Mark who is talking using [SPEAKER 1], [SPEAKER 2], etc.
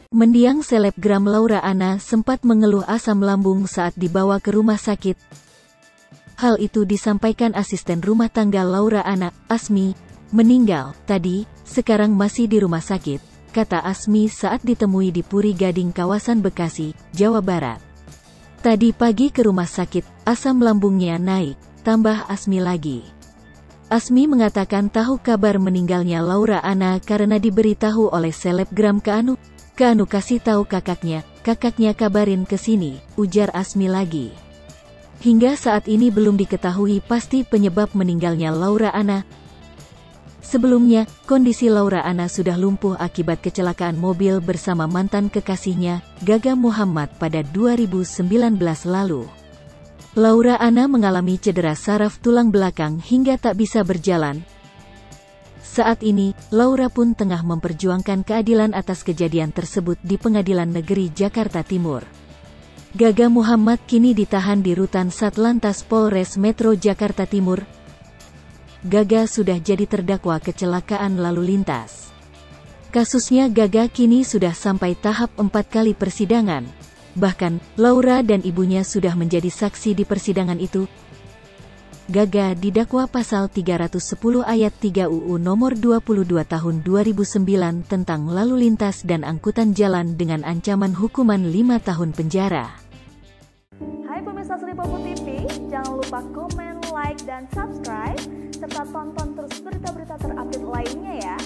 [SPEAKER 1] Mendiang selebgram Laura Anna sempat mengeluh asam lambung saat dibawa ke rumah sakit. Hal itu disampaikan asisten rumah tangga Laura Anna, Asmi, meninggal tadi, sekarang masih di rumah sakit, kata Asmi saat ditemui di Puri Gading kawasan Bekasi, Jawa Barat. Tadi pagi ke rumah sakit, asam lambungnya naik, tambah Asmi lagi. Asmi mengatakan tahu kabar meninggalnya Laura Anna karena diberitahu oleh selebgram Keanu kasih tahu kakaknya kabarin ke sini, ujar Asmi lagi. Hingga saat ini belum diketahui pasti penyebab meninggalnya Laura Anna. Sebelumnya, kondisi Laura Anna sudah lumpuh akibat kecelakaan mobil bersama mantan kekasihnya, Gaga Muhammad pada 2019 lalu. Laura Anna mengalami cedera saraf tulang belakang hingga tak bisa berjalan. Saat ini, Laura pun tengah memperjuangkan keadilan atas kejadian tersebut di Pengadilan Negeri Jakarta Timur. Gaga Muhammad kini ditahan di rutan Satlantas Polres Metro Jakarta Timur. Gaga sudah jadi terdakwa kecelakaan lalu lintas. Kasusnya Gaga kini sudah sampai tahap 4 kali persidangan. Bahkan, Laura dan ibunya sudah menjadi saksi di persidangan itu. Gaga didakwa pasal 310 ayat 3 UU nomor 22 tahun 2009 tentang lalu lintas dan angkutan jalan dengan ancaman hukuman 5 tahun penjara.
[SPEAKER 2] Hai pemirsa Sri Popo TV, jangan lupa komen, like, dan subscribe, serta tonton terus berita-berita terupdate lainnya ya.